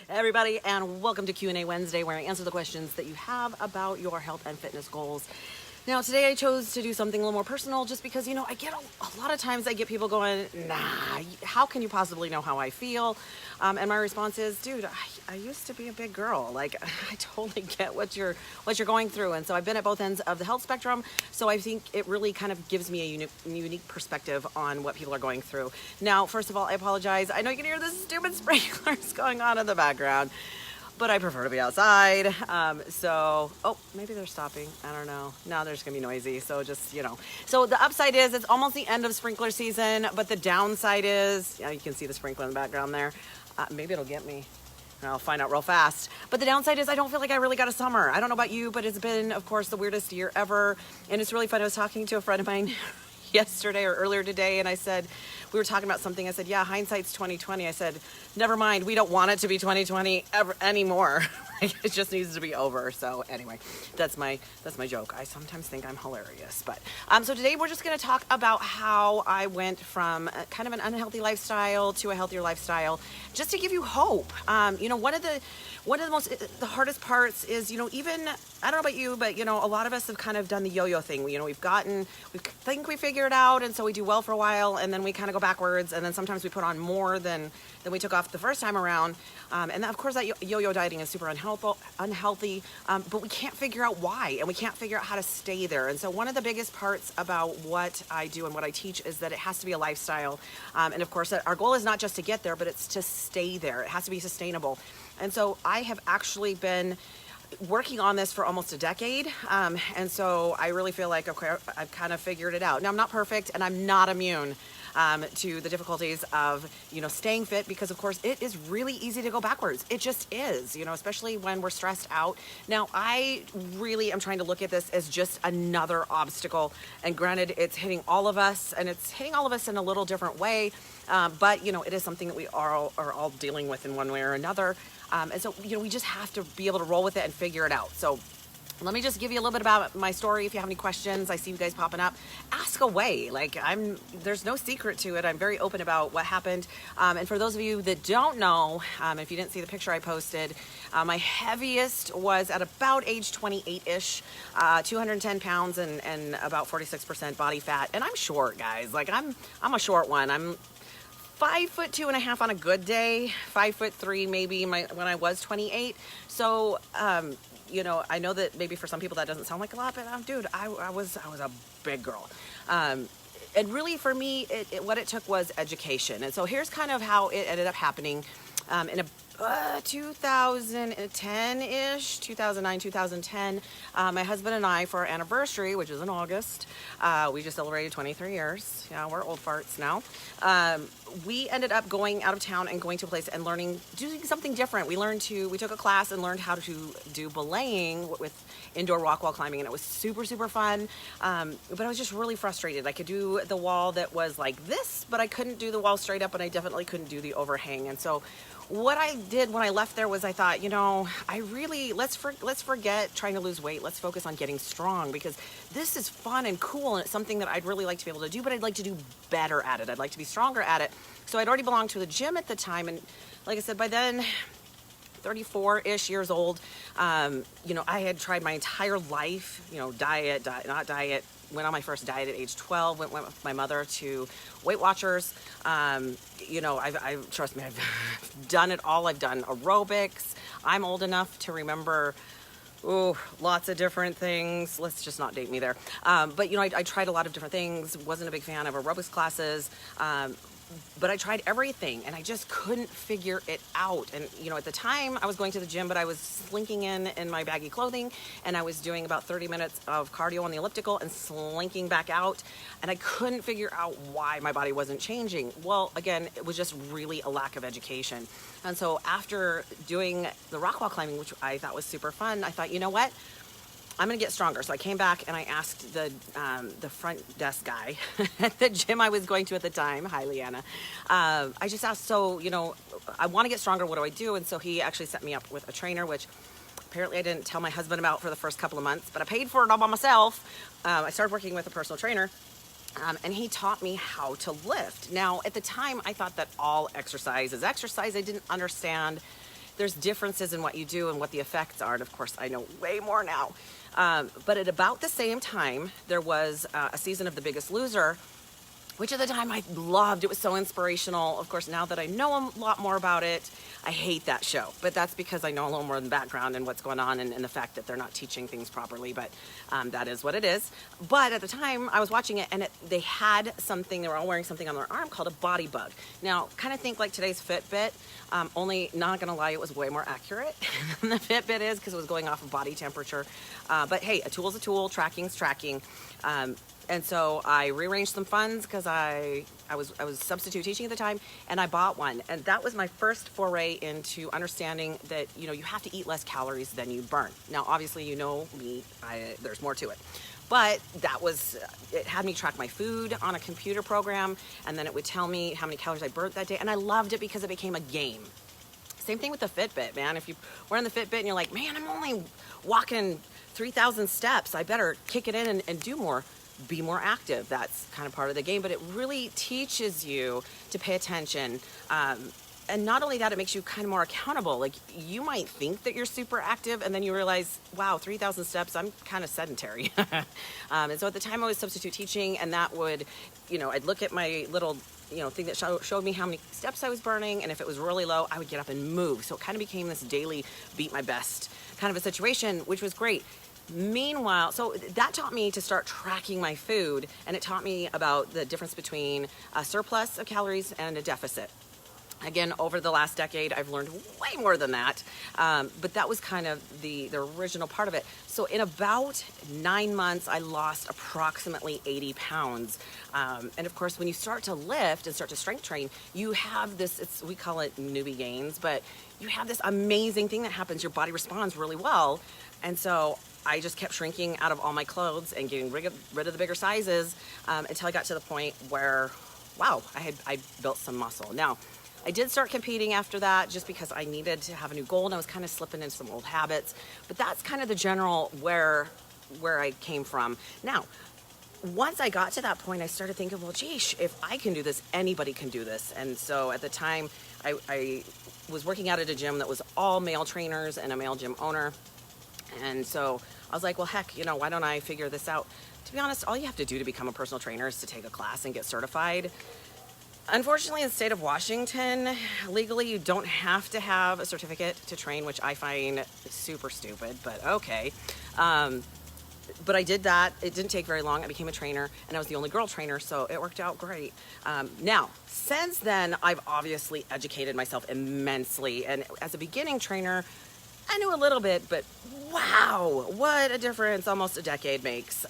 everybody, and welcome to Q&A Wednesday, where I answer the questions that you have about your health and fitness goals. Now, today I chose to do something a little more personal just because, I get a lot of times I get people going, nah, how can you possibly know how I feel? And my response is, dude, I used to be a big girl. Like, I totally get what you're going through. And so I've been at both ends of the health spectrum. So I think it really kind of gives me a unique perspective on what people are going through. Now, first of all, I apologize. I know you can hear the stupid sprinklers going on in the background, but I prefer to be outside. Oh, maybe they're stopping. I don't know. Now they're just gonna be noisy. So just, So the upside is it's almost the end of sprinkler season, but the downside is, you can see the sprinkler in the background there. Maybe it'll get me. I'll find out real fast. But the downside is I don't feel like I really got a summer. I don't know about you, but it's been, of course, the weirdest year ever. And it's really fun. I was talking to a friend of mine yesterday or earlier today, and I said, we were talking about something. I said, yeah, hindsight's 2020. I said, never mind, we don't want it to be 2020 ever anymore. It just needs to be over. So anyway, that's my joke. I sometimes think I'm hilarious. But so today we're just going to talk about how I went from kind of an unhealthy lifestyle to a healthier lifestyle, just to give you hope. One of the hardest parts is, even, I don't know about you, but, a lot of us have kind of done the yo-yo thing. We think we figure it out, and so we do well for a while, and then we kind of go backwards, and then sometimes we put on more than we took off the first time around. And of course, that yo-yo dieting is super unhealthy, but we can't figure out why, and we can't figure out how to stay there. And so one of the biggest parts about what I do and what I teach is that it has to be a lifestyle. And of course, our goal is not just to get there, but it's to stay there. It has to be sustainable. And so I have actually been working on this for almost a decade. And so I really feel like, okay, I've kind of figured it out. Now, I'm not perfect, and I'm not immune to the difficulties of, staying fit, because of course it is really easy to go backwards. It just is, especially when we're stressed out. Now, I really am trying to look at this as just another obstacle. And granted, it's hitting all of us, and it's hitting all of us in a little different way. But, it is something that we are all dealing with in one way or another. And so, we just have to be able to roll with it and figure it out. So let me just give you a little bit about my story. If you have any questions, I see you guys popping up, ask away. There's no secret to it. I'm very open about what happened. And for those of you that don't know, if you didn't see the picture I posted, my heaviest was at about age 28-ish, 210 pounds and about 46% body fat. And I'm short, guys. I'm a short one. I'm 5'2.5" on a good day, 5'3" maybe when I was 28. So, I know that maybe for some people that doesn't sound like a lot, but dude, I was a big girl. And really for me, what it took was education. And so here's kind of how it ended up happening. In 2010-ish, 2009, 2010, my husband and I, for our anniversary, which is in August, we just celebrated 23 years. Yeah, we're old farts now. We ended up going out of town and going to a place and doing something different. We took a class and learned how to do belaying with indoor rock wall climbing, and it was super, super fun. But I was just really frustrated. I could do the wall that was like this, but I couldn't do the wall straight up, and I definitely couldn't do the overhang. And so what I did when I left there was I thought, let's forget trying to lose weight. Let's focus on getting strong, because this is fun and cool, and it's something that I'd really like to be able to do, but I'd like to do better at it. I'd like to be stronger at it. So I'd already belonged to the gym at the time, and like I said, by then, 34-ish years old, I had tried my entire life, diet, went on my first diet at age 12, went with my mother to Weight Watchers. Trust me, I've done it all. I've done aerobics. I'm old enough to remember, lots of different things. Let's just not date me there. But I tried a lot of different things. Wasn't a big fan of aerobics classes. But I tried everything, and I just couldn't figure it out. And, at the time I was going to the gym, but I was slinking in my baggy clothing, and I was doing about 30 minutes of cardio on the elliptical and slinking back out. And I couldn't figure out why my body wasn't changing. Well, again, it was just really a lack of education. And so after doing the rock wall climbing, which I thought was super fun, I thought, you know what? I'm going to get stronger. So I came back and I asked the front desk guy at the gym I was going to at the time. Hi, Leanna. I just asked, so, I want to get stronger. What do I do? And so he actually set me up with a trainer, which apparently I didn't tell my husband about for the first couple of months, but I paid for it all by myself. I started working with a personal trainer. And he taught me how to lift. Now, at the time, I thought that all exercise is exercise. I didn't understand there's differences in what you do and what the effects are. And of course, I know way more now. But at about the same time, there was a season of The Biggest Loser, which at the time I loved. It was so inspirational. Of course, now that I know a lot more about it, I hate that show. But that's because I know a little more in the background and what's going on, and the fact that they're not teaching things properly. But that is what it is. But at the time, I was watching it, and they had something, they were all wearing something on their arm called a body bug. Now, kind of think like today's Fitbit, only, not gonna lie, it was way more accurate than the Fitbit is, because it was going off of body temperature. But hey, a tool's a tool, tracking's tracking. And so I rearranged some funds because I was substitute teaching at the time, and I bought one. And that was my first foray into understanding that, you know, you have to eat less calories than you burn. Now, obviously, you know me, there's more to it. But that was, it had me track my food on a computer program, and then it would tell me how many calories I burnt that day. And I loved it because it became a game. Same thing with the Fitbit, man. If you were in the Fitbit and you're like, man, I'm only walking 3,000 steps, I better kick it in and do more. Be more active. That's kind of part of the game, but it really teaches you to pay attention. And not only that, it makes you kind of more accountable. Like, you might think that you're super active, and then you realize, wow, 3,000 steps, I'm kind of sedentary. And so at the time I was substitute teaching, and that would, you know, I'd look at my little, you know, thing that showed me how many steps I was burning, and if it was really low, I would get up and move. So it kind of became this daily beat my best kind of a situation, which was great. Meanwhile, so that taught me to start tracking my food, and it taught me about the difference between a surplus of calories and a deficit. Again, over the last decade, I've learned way more than that, but that was kind of the original part of it. So in about 9 months, I lost approximately 80 pounds. And of course, when you start to lift and start to strength train, you have this, we call it newbie gains, but you have this amazing thing that happens. Your body responds really well. And so I just kept shrinking out of all my clothes and getting rid of the bigger sizes until I got to the point where, wow, I built some muscle. Now, I did start competing after that just because I needed to have a new goal, and I was kind of slipping into some old habits. But that's kind of the general where I came from. Now, once I got to that point, I started thinking, well, geesh, if I can do this, anybody can do this. And so at the time, I was working out at a gym that was all male trainers and a male gym owner. And so I was like, well, heck, you know, why don't I figure this out? To be honest, all you have to do to become a personal trainer is to take a class and get certified. Unfortunately, in the state of Washington, legally, you don't have to have a certificate to train, which I find super stupid, but okay. But I did that. It didn't take very long. I became a trainer, and I was the only girl trainer, so it worked out great. Now, since then, I've obviously educated myself immensely, and as a beginning trainer, I knew a little bit, but wow, what a difference almost a decade makes.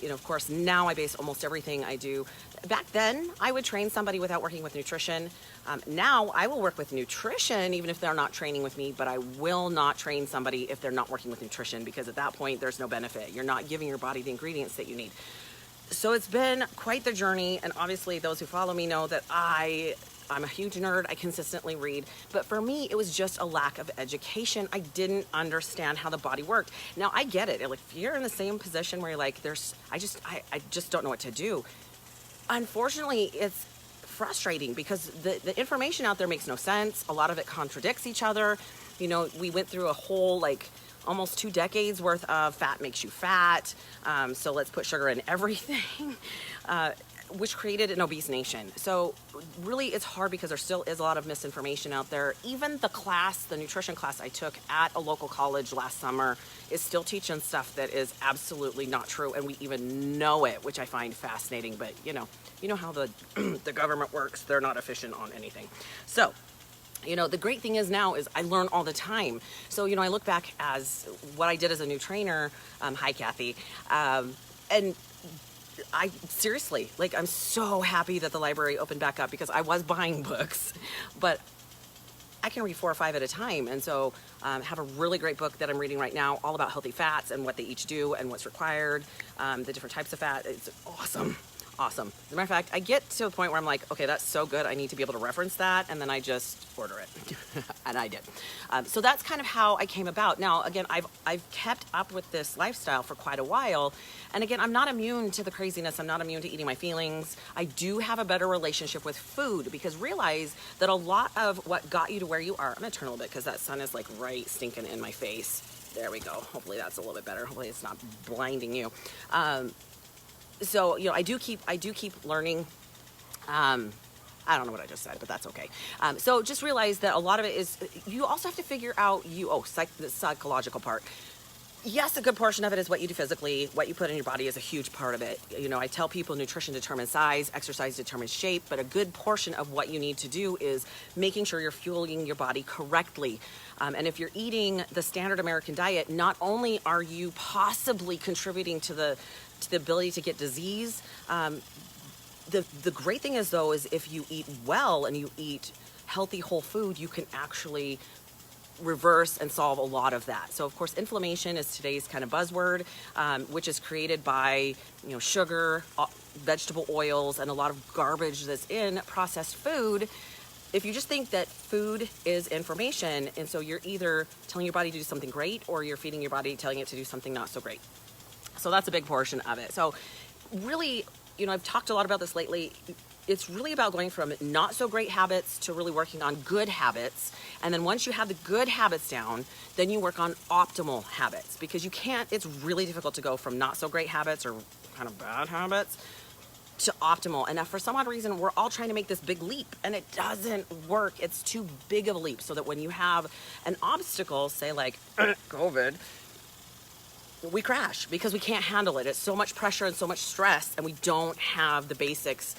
You know, of course, now I base almost everything I do. Back then, I would train somebody without working with nutrition. Now, I will work with nutrition even if they're not training with me, but I will not train somebody if they're not working with nutrition, because at that point, there's no benefit. You're not giving your body the ingredients that you need. So it's been quite the journey, and obviously those who follow me know that I'm a huge nerd. I consistently read. But for me, it was just a lack of education. I didn't understand how the body worked. Now, I get it. Like, if you're in the same position where you're like, I just don't know what to do. Unfortunately, it's frustrating because the information out there makes no sense. A lot of it contradicts each other. You know, we went through a whole, like, almost 2 decades worth of fat makes you fat. So let's put sugar in everything. Which created an obese nation. So really it's hard because there still is a lot of misinformation out there. Even the nutrition class I took at a local college last summer is still teaching stuff that is absolutely not true, and we even know it, which I find fascinating. But you know how the the government works. They're not efficient on anything. So, you know, the great thing is now is I learn all the time. So, you know, I look back as what I did as a new trainer. Hi, Kathy. And I seriously, like, I'm so happy that the library opened back up, because I was buying books, but I can read 4 or 5 at a time. And so have a really great book that I'm reading right now, all about healthy fats and what they each do and what's required, the different types of fat. It's awesome. Awesome. As a matter of fact, I get to a point where I'm like, okay, that's so good. I need to be able to reference that. And then I just order it. And I did. So that's kind of how I came about. Now, again, I've kept up with this lifestyle for quite a while. And again, I'm not immune to the craziness. I'm not immune to eating my feelings. I do have a better relationship with food, because realize that a lot of what got you to where you are, I'm going to turn a little bit because that sun is like right stinking in my face. There we go. Hopefully that's a little bit better. Hopefully it's not blinding you. So, I do keep learning. I don't know what I just said, but that's okay. So just realize that a lot of it is, you also have to figure out the psychological part. Yes, a good portion of it is what you do physically. What you put in your body is a huge part of it. I tell people nutrition determines size, exercise determines shape, but a good portion of what you need to do is making sure you're fueling your body correctly. And if you're eating the standard American diet, not only are you possibly contributing to the ability to get disease, the great thing is, though, is if you eat well and you eat healthy whole food, you can actually reverse and solve a lot of that. So of course, inflammation is today's kind of buzzword, which is created by sugar, vegetable oils, and a lot of garbage that's in processed food. If you just think that food is information, and so you're either telling your body to do something great, or you're feeding your body telling it to do something not so great. So that's a big portion of it. So really, I've talked a lot about this lately. It's really about going from not so great habits to really working on good habits. And then once you have the good habits down, then you work on optimal habits, because it's really difficult to go from not so great habits or kind of bad habits to optimal. And for some odd reason, we're all trying to make this big leap, and it doesn't work. It's too big of a leap, so that when you have an obstacle, say like COVID, we crash because we can't handle it. It's so much pressure and so much stress, and we don't have the basics,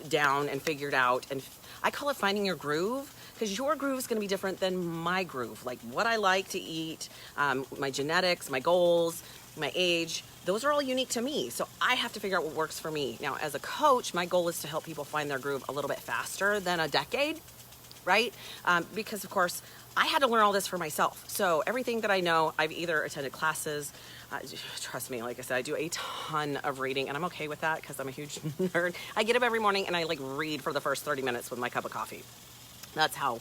down and figured out. And I call it finding your groove, because your groove is going to be different than my groove. Like what I like to eat, my genetics, my goals, my age, those are all unique to me. So I have to figure out what works for me. Now, as a coach, my goal is to help people find their groove a little bit faster than a decade, right? Because of course, I had to learn all this for myself. So everything that I know, I've either attended classes. Trust me, like I said, I do a ton of reading, and I'm okay with that because I'm a huge nerd. I get up every morning and I read for the first 30 minutes with my cup of coffee. That's how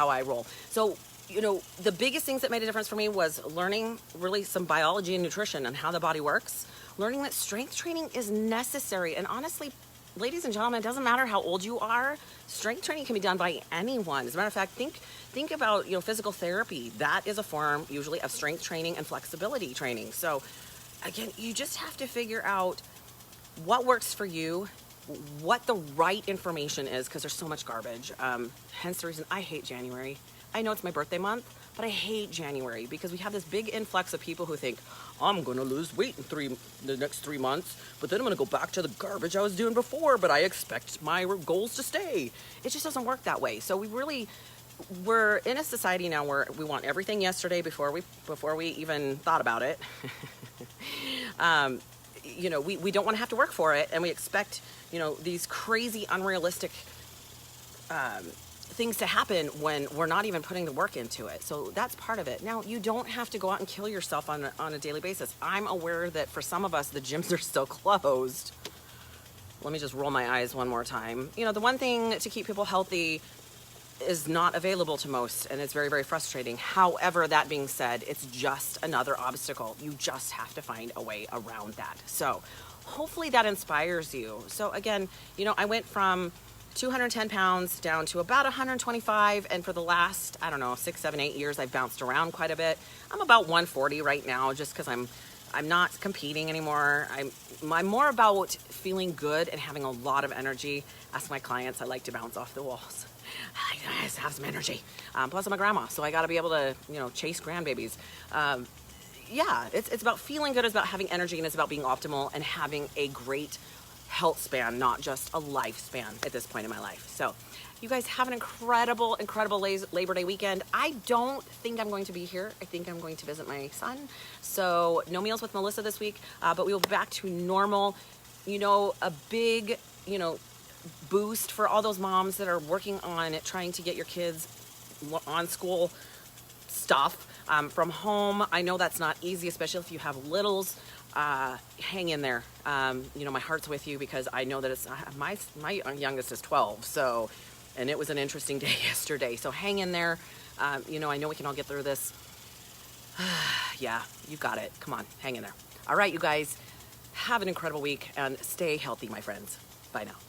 I roll. So, the biggest things that made a difference for me was learning really some biology and nutrition and how the body works. Learning that strength training is necessary. And honestly, ladies and gentlemen, it doesn't matter how old you are. Strength training can be done by anyone. As a matter of fact, think about physical therapy. That is a form usually of strength training and flexibility training. So again, you just have to figure out what works for you, what the right information is, because there's so much garbage. Hence the reason I hate January. I know it's my birthday month, but I hate January because we have this big influx of people who think, I'm going to lose weight in the next 3 months, but then I'm going to go back to the garbage I was doing before, but I expect my goals to stay. It just doesn't work that way. So we're in a society now where we want everything yesterday before we even thought about it. We don't want to have to work for it, and we expect, these crazy, unrealistic things to happen when we're not even putting the work into it. So that's part of it. Now, you don't have to go out and kill yourself on a daily basis. I'm aware that for some of us, the gyms are still closed. Let me just roll my eyes one more time. The one thing to keep people healthy is not available to most, and it's very, very frustrating. However, that being said, it's just another obstacle. You just have to find a way around that. So hopefully that inspires you. So again, I went from 210 pounds down to about 125, and for the last, 6, 7, 8 years, I've bounced around quite a bit. I'm about 140 right now, just because I'm not competing anymore. I'm more about feeling good and having a lot of energy. Ask my clients, I like to bounce off the walls. I just have some energy. Plus I'm a grandma, so I got to be able to, chase grandbabies. It's about feeling good. It's about having energy, and it's about being optimal and having a great health span, not just a lifespan at this point in my life. So you guys have an incredible, incredible Labor Day weekend. I don't think I'm going to be here. I think I'm going to visit my son. So no meals with Melissa this week, but we will be back to normal. A big, boost for all those moms that are working on trying to get your kids on school stuff from home. I know that's not easy, especially if you have littles. hang in there. You know, my heart's with you because I know that it's my youngest is 12, so, and it was an interesting day yesterday. So hang in there. You know, I know we can all get through this. Yeah, you got it. Come on, hang in there. All right, you guys, have an incredible week and stay healthy, my friends. Bye now.